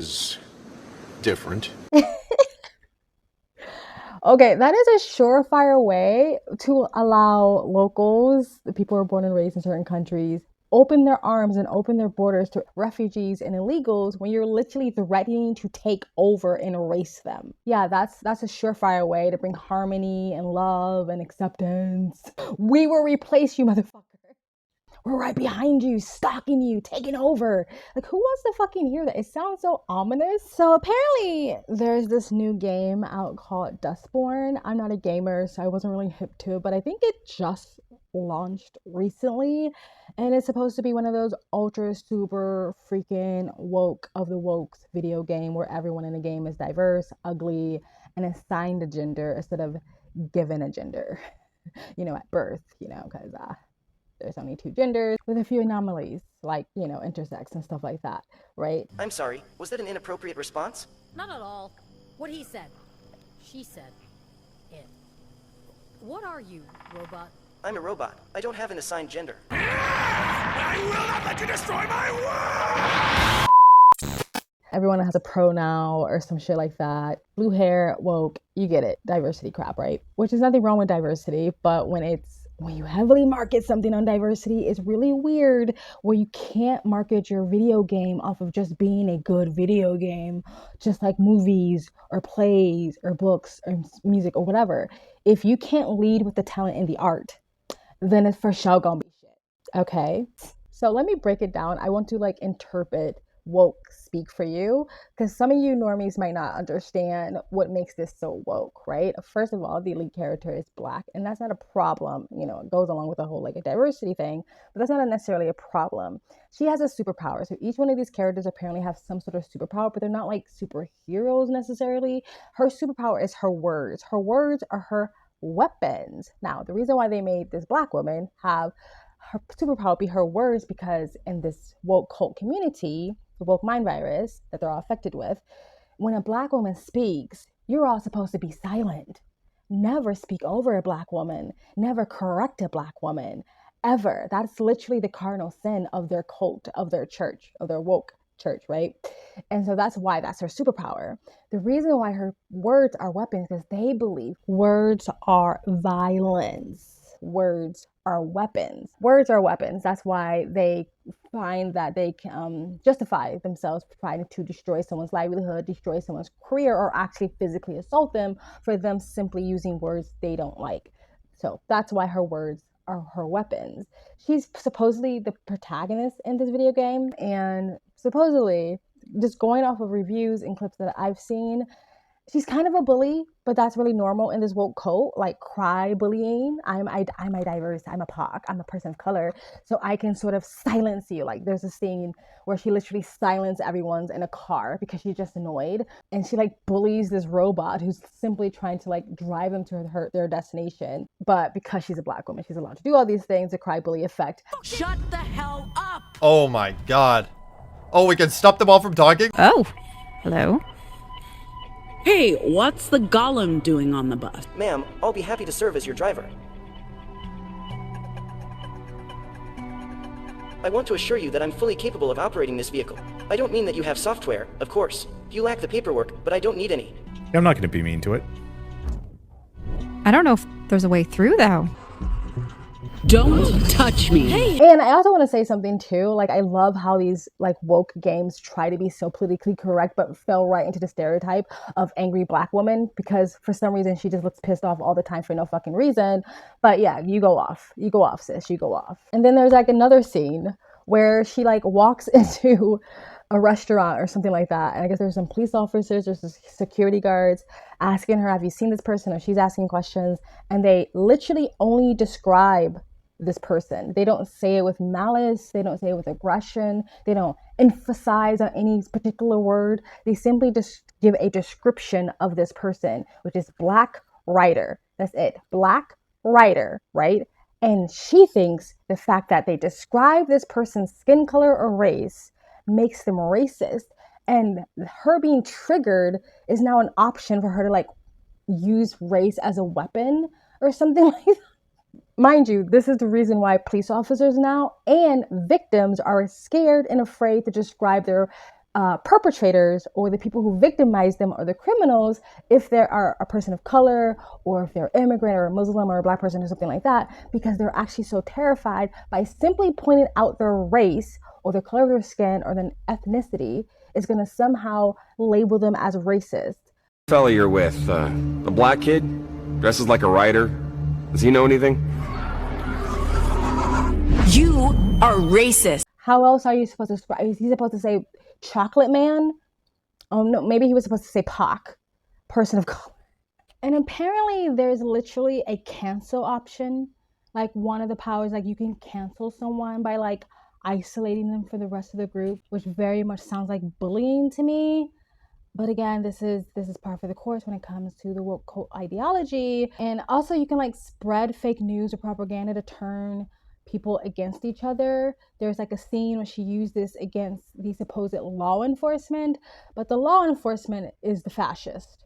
is different. Okay, that is a surefire way to allow locals, the people who are born and raised in certain countries, open their arms and open their borders to refugees and illegals when you're literally threatening to take over and erase them. Yeah, that's a surefire way to bring harmony and love and acceptance. We will replace you, motherfucker. We're right behind you, stalking you, taking over. Like, who wants to fucking hear that? It sounds so ominous. So apparently there's this new game out called Dustborn. I'm not a gamer, so I wasn't really hip to it, but I think it just launched recently, and it's supposed to be one of those ultra super freaking woke of the wokes video game where everyone in the game is diverse, ugly, and assigned a gender instead of given a gender, at birth, because there's only two genders with a few anomalies like, intersex and stuff like that, right? I'm sorry, was that an inappropriate response? Not at all. What he said. She said. It. What are you, robot? I'm a robot. I don't have an assigned gender. I will not let you destroy my world! Everyone has a pronoun or some shit like that. Blue hair, woke, you get it. Diversity crap, right? Which is nothing wrong with diversity, but when you heavily market something on diversity, it's really weird where you can't market your video game off of just being a good video game, just like movies or plays or books or music or whatever. If you can't lead with the talent in the art, then it's for sure gonna be shit. Okay? So let me break it down. I want to interpret woke speak for you, because some of you normies might not understand what makes this so woke, right? First of all, the lead character is Black, and that's not a problem. It goes along with the whole a diversity thing, but that's not necessarily a problem. She has a superpower. So each one of these characters apparently have some sort of superpower, but they're not like superheroes necessarily. Her superpower is her words. Her words are her weapons. Now, the reason why they made this Black woman have her superpower be her words, because in this woke cult community, the woke mind virus that they're all affected with, when a Black woman speaks, you're all supposed to be silent. Never speak over a Black woman. Never correct a Black woman. Ever. That's literally the cardinal sin of their cult, of their church, of their woke church, right? And so that's why that's her superpower. The reason why her words are weapons is because they believe words are violence. Words are weapons. Words are weapons. That's why they find that they can justify themselves trying to destroy someone's livelihood, destroy someone's career, or actually physically assault them for them simply using words they don't like. So that's why her words are her weapons. She's supposedly the protagonist in this video game, and supposedly, just going off of reviews and clips that I've seen, she's kind of a bully, but that's really normal in this woke cult, like cry bullying. I'm a diverse, I'm a POC, I'm a person of color, so I can sort of silence you. Like there's a scene where she literally silences everyone's in a car because she's just annoyed, and she bullies this robot who's simply trying to drive them to their destination. But because she's a Black woman, she's allowed to do all these things, the cry bully effect. Shut the hell up! Oh my god. Oh, we can stop them all from talking? Oh, hello. Hey, what's the golem doing on the bus? Ma'am, I'll be happy to serve as your driver. I want to assure you that I'm fully capable of operating this vehicle. I don't mean that you have software, of course. You lack the paperwork, but I don't need any. I'm not going to be mean to it. I don't know if there's a way through, though. Don't touch me. Hey. And I also want to say something too. I love how these woke games try to be so politically correct, but fell right into the stereotype of angry Black woman, because for some reason she just looks pissed off all the time for no fucking reason. But yeah, you go off, sis, you go off. And then there's another scene where she walks into a restaurant or something like that, and I guess there's some police officers, there's security guards asking her, have you seen this person? Or she's asking questions, and they literally only describe this person. They don't say it with malice, they don't say it with aggression, they don't emphasize on any particular word. They simply just give a description of this person, which is Black writer. That's it. Black writer, right? And she thinks the fact that they describe this person's skin color or race makes them racist, and her being triggered is now an option for her to use race as a weapon or something like that. Mind you, this is the reason why police officers now and victims are scared and afraid to describe their perpetrators or the people who victimize them or the criminals if they are a person of color or if they're immigrant or a Muslim or a black person or something like that, because they're actually so terrified by simply pointing out their race or the color of their skin or their ethnicity is going to somehow label them as racist. Fella you're with, a black kid, dresses like a writer. Does he know anything? You are racist. How else are you supposed to describe? Is he supposed to say chocolate man? Oh no, maybe he was supposed to say POC, person of color. And apparently there's literally a cancel option. Like one of the powers, like you can cancel someone by like isolating them for the rest of the group, which very much sounds like bullying to me. But again, this is par for the course when it comes to the woke cult ideology. And also you can like spread fake news or propaganda to turn people against each other. There's like a scene where she used this against the supposed law enforcement, but the law enforcement is the fascist.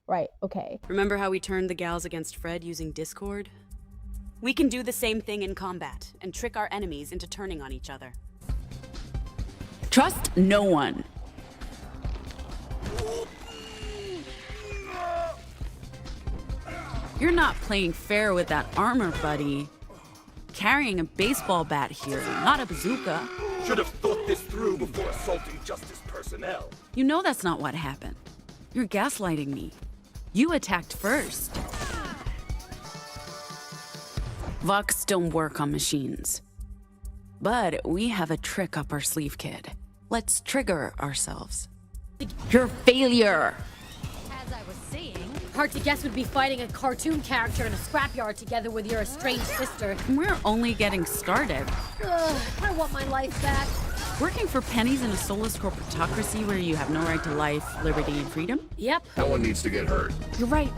Right, okay. Remember how we turned the gals against Fred using Discord? We can do the same thing in combat and trick our enemies into turning on each other. Trust no one. You're not playing fair with that armor, buddy. Carrying a baseball bat here, not a bazooka. Should have thought this through before assaulting justice personnel. You know that's not what happened. You're gaslighting me. You attacked first. Vox don't work on machines. But we have a trick up our sleeve, kid. Let's trigger ourselves. You're a failure. As I was saying, hard to guess would be fighting a cartoon character in a scrapyard together with your estranged sister. We're only getting started. Ugh, I want my life back. Working for pennies in a soulless corporatocracy where you have no right to life, liberty, and freedom? Yep. No one needs to get hurt. You're right.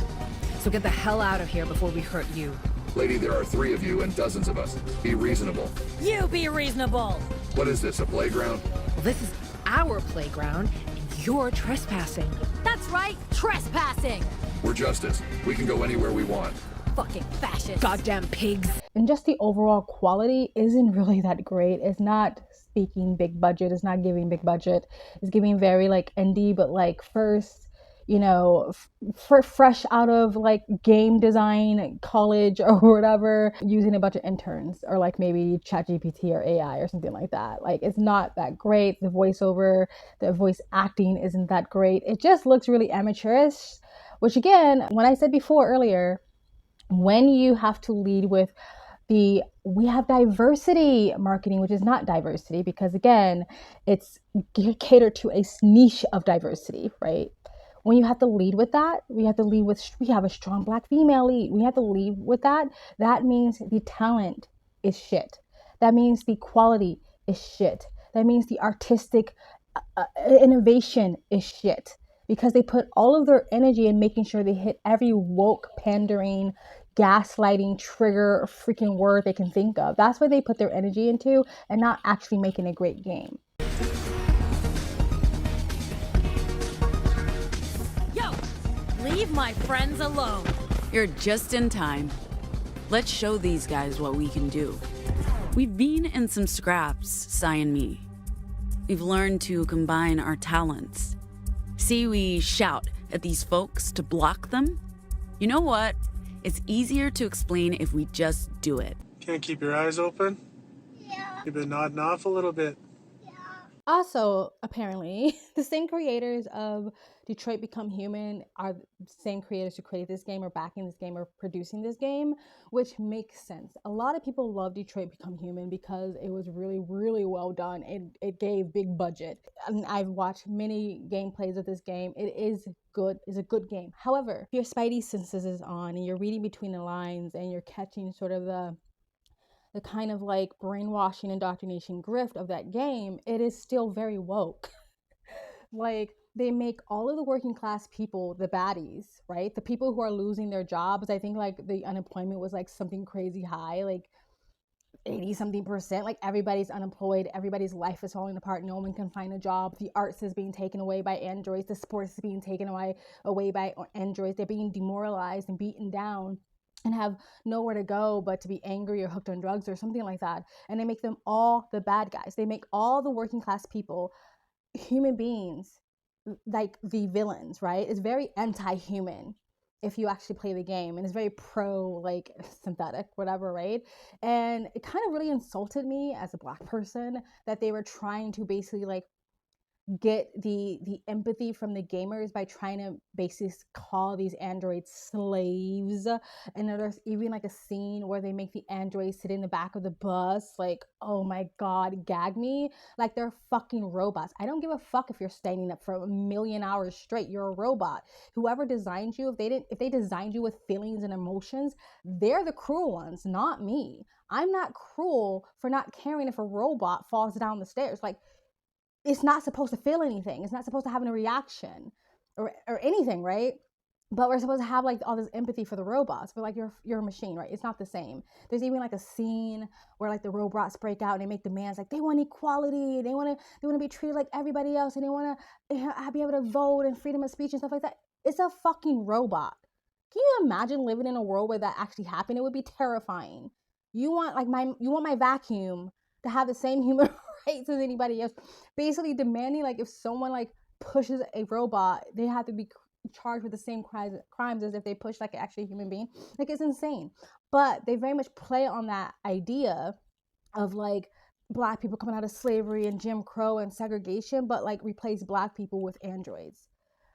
So get the hell out of here before we hurt you. Lady, there are 3 of you and dozens of us. Be reasonable. You be reasonable. What is this, a playground? Well, this is our playground, and you're trespassing. That's right, trespassing. We're justice. We can go anywhere we want. Fucking fascist. Goddamn pigs. And just the overall quality isn't really that great. It's not speaking big budget. It's not giving big budget. It's giving very like indie, but like first, you know, fresh out of like game design college or whatever, using a bunch of interns or like maybe ChatGPT or AI or something like that. Like it's not that great. The voiceover, the voice acting isn't that great. It just looks really amateurish, which again, when I said before earlier, when you have to lead with we have diversity marketing, which is not diversity, because again, it's catered to a niche of diversity, right? When you have to lead with that, we have a strong black female lead. We have to lead with that. That means the talent is shit. That means the quality is shit. That means the artistic innovation is shit, because they put all of their energy in making sure they hit every woke, pandering, gaslighting, trigger, freaking word they can think of. That's what they put their energy into, and not actually making a great game. Yo, leave my friends alone. You're just in time. Let's show these guys what we can do. We've been in some scraps, Sai and me. We've learned to combine our talents. See, we shout at these folks to block them. You know what? It's easier to explain if we just do it. Can't keep your eyes open? Yeah. You've been nodding off a little bit. Also, apparently, the same creators of Detroit Become Human are the same creators who created this game or backing this game or producing this game, which makes sense. A lot of people love Detroit Become Human because it was really, really well done. It gave big budget. And I've watched many gameplays of this game. It is good. It's a good game. However, if your spidey senses is on and you're reading between the lines and you're catching sort of the kind of like brainwashing indoctrination grift of that game, it is still very woke. Like, they make all of the working class people the baddies, right? The people who are losing their jobs. I think like the unemployment was like something crazy high, like 80-something%. Like everybody's unemployed, everybody's life is falling apart, no one can find a job. The arts is being taken away by androids, the sports is being taken away by androids. They're being demoralized and beaten down and have nowhere to go but to be angry or hooked on drugs or something like that. And they make them all the bad guys. They make all the working class people human beings, like the villains, right? It's very anti-human if you actually play the game, and it's very pro like synthetic, whatever, right? And it kind of really insulted me as a Black person that they were trying to basically like get the empathy from the gamers by trying to basically call these androids slaves. And there's even like a scene where they make the androids sit in the back of the bus. Like, oh my god, gag me. Like, they're fucking robots. I don't give a fuck if you're standing up for a million hours straight. You're a robot. Whoever designed you, if they designed you with feelings and emotions, they're the cruel ones, not me. I'm not cruel for not caring if a robot falls down the stairs. Like, it's not supposed to feel anything. It's not supposed to have a reaction or anything, right? But we're supposed to have like all this empathy for the robots. But like, you're a machine, right? It's not the same. There's even like a scene where like the robots break out and they make demands like they want equality, they want to be treated like everybody else, and they want to be able to vote and freedom of speech and stuff like that. It's a fucking robot. Can you imagine living in a world where that actually happened? It would be terrifying. You want my vacuum to have the same human rights as anybody else, basically demanding like if someone like pushes a robot, they have to be charged with the same crimes as if they push like actually a human being. Like, it's insane. But they very much play on that idea of like Black people coming out of slavery and Jim Crow and segregation, but like replace Black people with androids,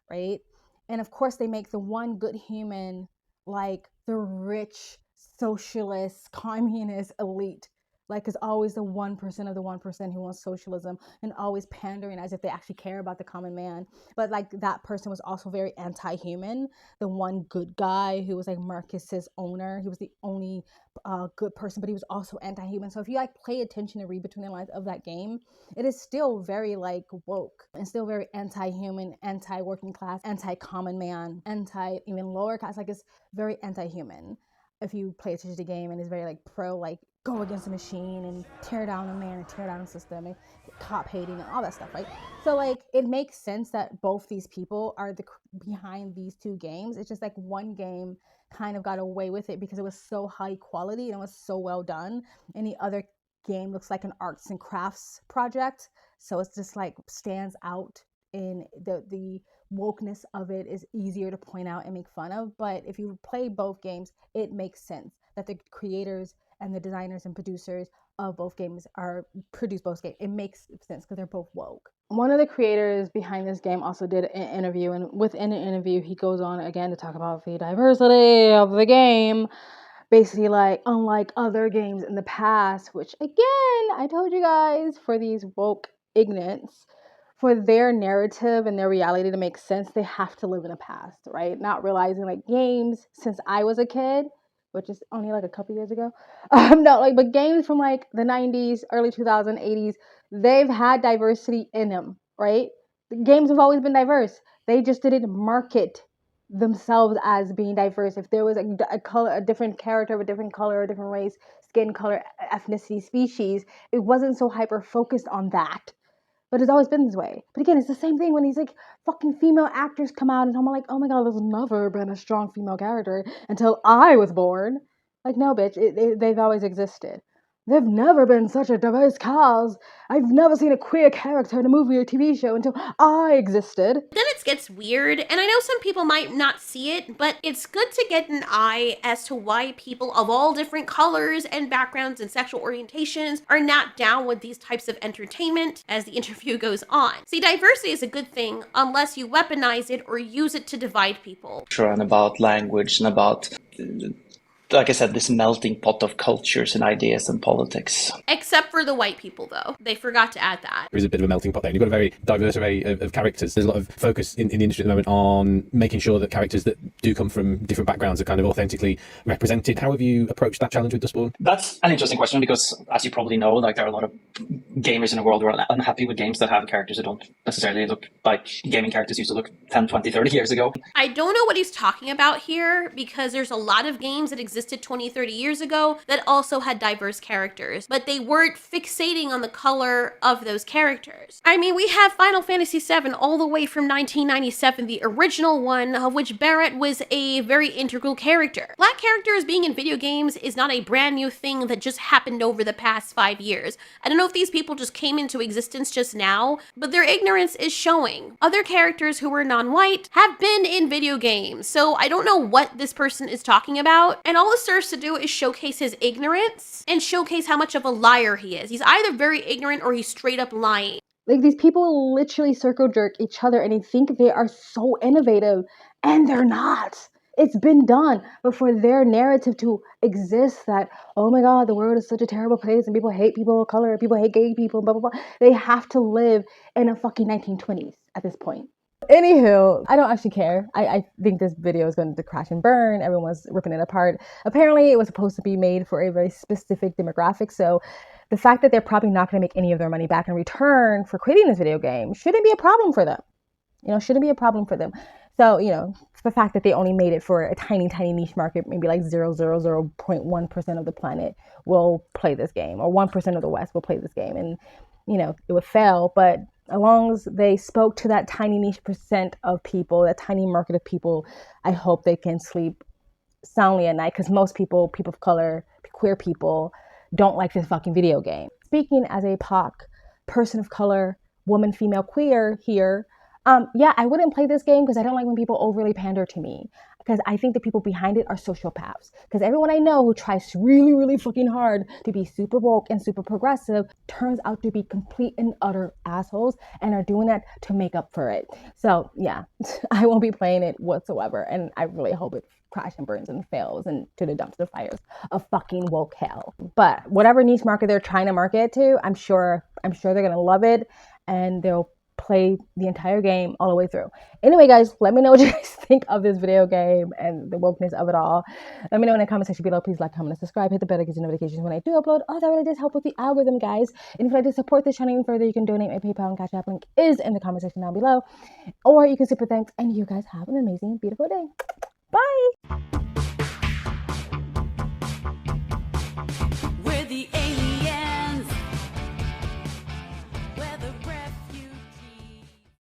right? And of course they make the one good human like the rich socialist communist elite, like, is always the 1% of the 1% who wants socialism, and always pandering as if they actually care about the common man. But like, that person was also very anti-human. The one good guy who was like Marcus's owner, he was the only good person, but he was also anti-human. So if you like play attention and read between the lines of that game, it is still very like woke and still very anti-human, anti-working class, anti-common man, anti-even lower class. Like, it's very anti-human if you play attention to the game, and it's very like pro like go against the machine and tear down a man and tear down a system and cop hating and all that stuff, right? So like, it makes sense that both these people are behind these two games. It's just like one game kind of got away with it because it was so high quality and it was so well done, and the other game looks like an arts and crafts project, so it's just like stands out in the wokeness of it is easier to point out and make fun of. But if you play both games, it makes sense that the creators and the designers and producers of both games produce both games. It makes sense because they're both woke. One of the creators behind this game also did an interview, and within the interview, he goes on again to talk about the diversity of the game. Basically, like, unlike other games in the past, which again, I told you guys, for these woke ignorants, for their narrative and their reality to make sense, they have to live in the past, right? Not realizing like games since I was a kid, which is only like a couple years ago. But games from like the 90s, early 2000s, 80s, they've had diversity in them, right? The games have always been diverse. They just didn't market themselves as being diverse. If there was a different character of a different color, a different race, skin color, ethnicity, species, it wasn't so hyper focused on that. But it's always been this way. But again, it's the same thing when these like fucking female actors come out and I'm like, oh my god, there's never been a strong female character until I was born. Like, no, bitch, they've always existed. There've never been such a diverse cast. I've never seen a queer character in a movie or TV show until I existed. Then it gets weird, and I know some people might not see it, but it's good to get an eye as to why people of all different colors and backgrounds and sexual orientations are not down with these types of entertainment as the interview goes on. See, diversity is a good thing unless you weaponize it or use it to divide people. And about language and about, like I said, this melting pot of cultures and ideas and politics. Except for the white people, though. They forgot to add that. There is a bit of a melting pot there. And you've got a very diverse array of characters. There's a lot of focus in the industry at the moment on making sure that characters that do come from different backgrounds are kind of authentically represented. How have you approached that challenge with Dustborn? That's an interesting question because, as you probably know, like there are a lot of gamers in the world who are unhappy with games that have characters that don't necessarily look like gaming characters used to look 10, 20, 30 years ago. I don't know what he's talking about here because there's a lot of games that exist existed 20, 30 years ago that also had diverse characters, but they weren't fixating on the color of those characters. I mean, we have Final Fantasy VII all the way from 1997, the original one, of which Barrett was a very integral character. Black characters being in video games is not a brand new thing that just happened over the past 5 years. I don't know if these people just came into existence just now, but their ignorance is showing. Other characters who were non-white have been in video games, so I don't know what this person is talking about, and all this serves to do is showcase his ignorance and showcase how much of a liar he is. He's either very ignorant or he's straight up lying. Like, these people literally circle jerk each other and they think they are so innovative, and they're not. It's been done, but for their narrative to exist that, oh my god, the world is such a terrible place and people hate people of color, people hate gay people, blah, blah, blah. They have to live in a fucking 1920s at this point. Anywho, I don't actually care. I think this video is going to crash and burn. Everyone's ripping it apart. Apparently, it was supposed to be made for a very specific demographic, so the fact that they're probably not going to make any of their money back in return for creating this video game shouldn't be a problem for them. Shouldn't be a problem for them. So, the fact that they only made it for a tiny, tiny niche market, maybe like 0.1% of the planet will play this game, or 1% of the West will play this game, and, it would fail. But as long as they spoke to that tiny niche percent of people, that tiny market of people, I hope they can sleep soundly at night, because most people of color, queer people, don't like this fucking video game. Speaking as a POC, person of color, woman, female, queer here, yeah, I wouldn't play this game because I don't like when people overly pander to me, because I think the people behind it are sociopaths. Because everyone I know who tries really, really fucking hard to be super woke and super progressive turns out to be complete and utter assholes and are doing that to make up for it. So yeah, I won't be playing it whatsoever, and I really hope it crash and burns and fails and to the dumpster fires of fucking woke hell. But whatever niche market they're trying to market it to, I'm sure they're gonna love it, and they'll play the entire game all the way through. Anyway, guys, let me know what you guys think of this video game and the wokeness of it all. Let me know in the comment section below. Please like, comment, and subscribe. Hit the bell to get notifications when I do upload. Oh, that really does help with the algorithm, guys. And if you'd like to support this channel even further, you can donate. My PayPal and Cash App link is in the comment section down below. Or you can super thanks, and you guys have an amazing, beautiful day. Bye!